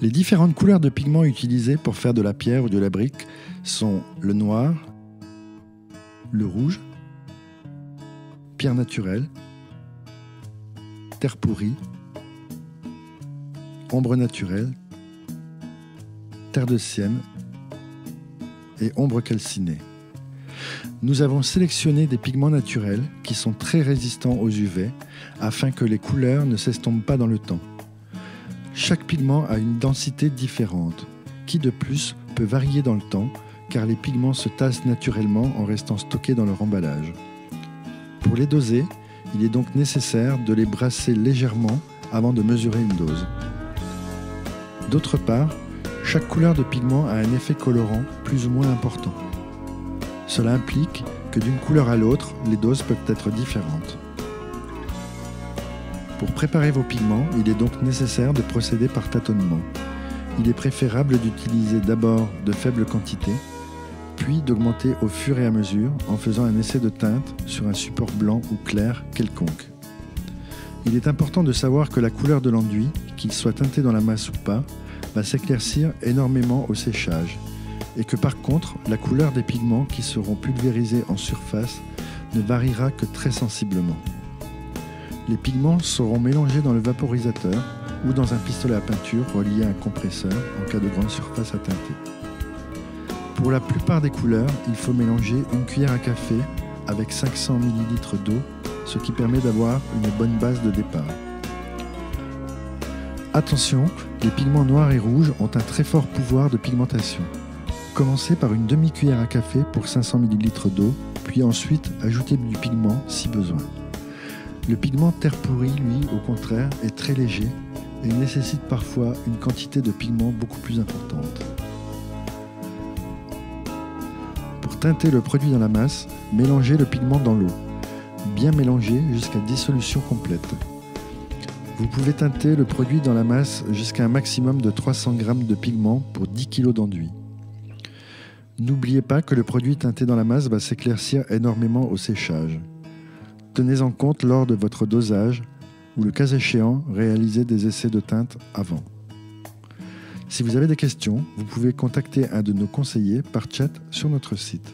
Les différentes couleurs de pigments utilisées pour faire de la pierre ou de la brique sont le noir, le rouge, pierre naturelle, terre pourrie, ombre naturelle, terre de sienne et ombre calcinée. Nous avons sélectionné des pigments naturels qui sont très résistants aux UV afin que les couleurs ne s'estompent pas dans le temps. Chaque pigment a une densité différente, qui de plus peut varier dans le temps car les pigments se tassent naturellement en restant stockés dans leur emballage. Pour les doser, il est donc nécessaire de les brasser légèrement avant de mesurer une dose. D'autre part, chaque couleur de pigment a un effet colorant plus ou moins important. Cela implique que d'une couleur à l'autre, les doses peuvent être différentes. Pour préparer vos pigments, il est donc nécessaire de procéder par tâtonnement. Il est préférable d'utiliser d'abord de faibles quantités, puis d'augmenter au fur et à mesure en faisant un essai de teinte sur un support blanc ou clair quelconque. Il est important de savoir que la couleur de l'enduit, qu'il soit teinté dans la masse ou pas, va s'éclaircir énormément au séchage et que par contre, la couleur des pigments qui seront pulvérisés en surface ne variera que très sensiblement. Les pigments seront mélangés dans le vaporisateur ou dans un pistolet à peinture relié à un compresseur en cas de grande surface à teinter. Pour la plupart des couleurs, il faut mélanger une cuillère à café avec 500 ml d'eau, ce qui permet d'avoir une bonne base de départ. Attention, les pigments noirs et rouges ont un très fort pouvoir de pigmentation. Commencez par une demi-cuillère à café pour 500 ml d'eau, puis ensuite ajoutez du pigment si besoin. Le pigment terre pourrie, lui, au contraire, est très léger et nécessite parfois une quantité de pigment beaucoup plus importante. Pour teinter le produit dans la masse, mélangez le pigment dans l'eau. Bien mélanger jusqu'à dissolution complète. Vous pouvez teinter le produit dans la masse jusqu'à un maximum de 300 g de pigment pour 10 kg d'enduit. N'oubliez pas que le produit teinté dans la masse va s'éclaircir énormément au séchage. Tenez-en compte lors de votre dosage ou, le cas échéant, réalisez des essais de teinte avant. Si vous avez des questions, vous pouvez contacter un de nos conseillers par chat sur notre site.